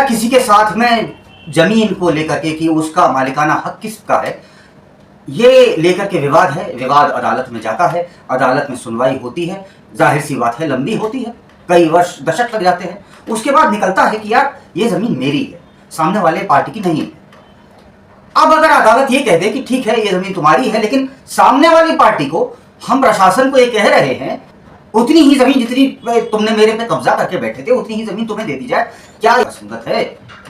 या किसी के साथ में जमीन को लेकर के कि उसका मालिकाना हक किसका है, ये लेकर के विवाद है। विवाद अदालत में जाता है, अदालत में सुनवाई होती है, जाहिर सी बात है लंबी होती है, कई वर्ष दशक लग जाते हैं। उसके बाद निकलता है कि यार ये जमीन मेरी है, सामने वाले पार्टी की नहीं है। अब अगर अदालत ये कह दे कि ठीक है ये जमीन तुम्हारी है, लेकिन सामने वाली पार्टी को, हम प्रशासन को ये कह रहे हैं उतनी ही जमीन जितनी तुमने मेरे पे कब्जा करके बैठे थे उतनी ही जमीन तुम्हें दे दी जाए, क्या यह संगत है?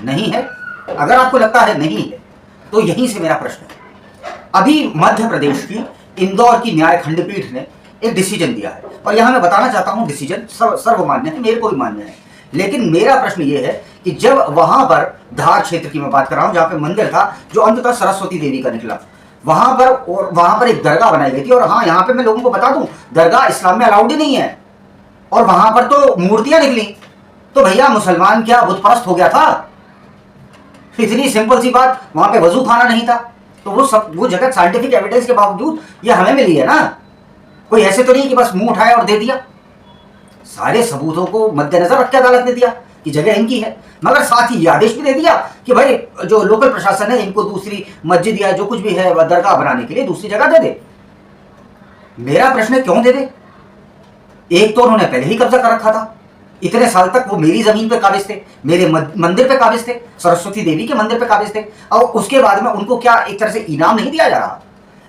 नहीं है। अगर आपको लगता है नहीं है तो यहीं से मेरा प्रश्न है। अभी मध्य प्रदेश की इंदौर की न्याय खंडपीठ ने एक डिसीजन दिया है, और यहां मैं बताना चाहता हूं डिसीजन सर्वमान्य है, मेरे को भी मान्य है, लेकिन मेरा प्रश्न ये है कि जब वहां पर धार क्षेत्र की मैं बात कर रहा हूं, जहां पे मंदिर था जो अंततः सरस्वती देवी का निकला, वहां पर एक दरगाह बनाई गई थी। और हाँ, यहां पे मैं लोगों को बता दूं, दरगाह इस्लाम में अलाउड ही नहीं है, और वहां पर तो मूर्तियां निकली, तो भैया मुसलमान क्या बुत परस्त हो गया था? इतनी सिंपल सी बात, वहां पे वजू खाना नहीं था, तो वो जगह साइंटिफिक एविडेंस के बावजूद ये हमें मिली है ना। कोई ऐसे तो नहीं कि बस मुंह उठाया और दे दिया, सारे सबूतों को मद्देनजर रख के अदालत ने दिया कि जगह इनकी है, मगर साथ ही ये आदेश भी दे दिया कि भाई जो लोकल प्रशासन है इनको दूसरी मस्जिद या जो कुछ भी है दरगाह बनाने के लिए दूसरी जगह दे दे। मेरा प्रश्न है क्यों दे दे? एक तो उन्होंने पहले ही कब्जा कर रखा था, इतने साल तक वो मेरी जमीन पे काबिज थे, मेरे मंदिर पे काबिज थे, सरस्वती देवी के मंदिर पे काबिज थे, और उसके बाद में उनको क्या एक तरह से इनाम नहीं दिया जा रहा?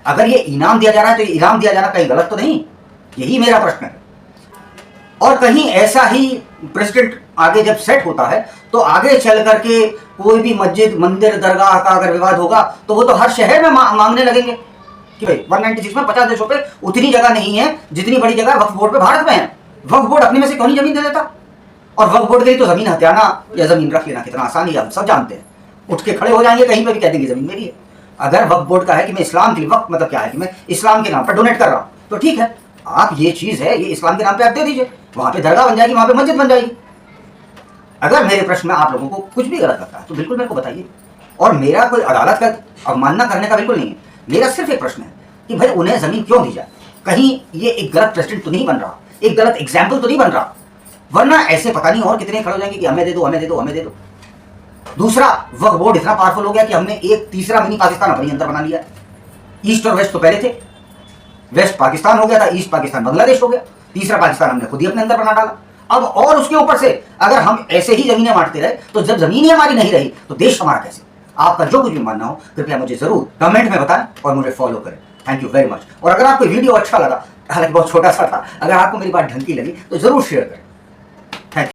अगर ये इनाम दिया जा रहा है तो ये इनाम दिया जाना कहीं गलत तो नहीं? यही मेरा प्रश्न है। और कहीं ऐसा ही प्रेसिडेंट आगे जब सेट होता है तो आगे चल करके कोई भी मस्जिद, मंदिर, दरगाह का अगर विवाद होगा तो वो तो हर शहर में मांगने लगेंगे कि भाई 196 में 50 देशों पे उतनी जगह नहीं है जितनी बड़ी जगह वक्फ बोर्ड पे भारत में है। वक्फ बोर्ड अपने में से क्यों नहीं जमीन दे देता? और वक्फ बोर्ड के लिए तो जमीन हथियाना या जमीन रख लेना कितना आसान है, हम सब जानते हैं। उठ के खड़े हो जाएंगे कहीं पर भी कह देंगे जमीन मेरी है। अगर वक्फ बोर्ड का है कि मैं इस्लाम के लिए, वक्फ मतलब क्या है कि मैं इस्लाम के नाम पर डोनेट कर रहा हूं, तो ठीक है, आप ये चीज है ये इस्लाम के नाम पे आप दे दीजिए, वहां पे दरगाह बन जाएगी, वहां पे मस्जिद बन जाएगी। अगर मेरे प्रश्न में आप लोगों को कुछ भी गलत लगता है तो बिल्कुल मेरे को बताइए, और मेरा कोई अदालत का अवमानना करने का बिल्कुल नहीं है। मेरा सिर्फ एक प्रश्न है कि भाई उन्हें जमीन क्यों दी जाए? कहीं ये एक गलत प्रेसिडेंट तो नहीं बन रहा, एक गलत एग्जाम्पल तो नहीं बन रहा? वरना ऐसे पता नहीं और कितने खड़े हो जाएंगे कि हमें दे दो, हमें दे दो, हमें दे दो। दूसरा, वक्फ बोर्ड इतना पावरफुल हो गया कि हमने एक तीसरा मिनी पाकिस्तान अपने अंदर बना लिया। ईस्ट और वेस्ट तो पहले थे, वेस्ट पाकिस्तान हो गया था, ईस्ट पाकिस्तान बांग्लादेश हो गया, तीसरा पाकिस्तान हमने खुद ही अपने अंदर बना डाला। अब और उसके ऊपर से अगर हम ऐसे ही जमीनें बांटते रहे तो जब जमीन ही हमारी नहीं रही तो देश हमारा कैसे? आपका जो कुछ भी मानना हो कृपया मुझे जरूर कमेंट में बताएं और मुझे फॉलो करें। Thank you very much. और अगर आपको वीडियो अच्छा लगा, हालांकि बहुत छोटा सा था, अगर आपको मेरी बात ढंग की लगी तो जरूर शेयर करें।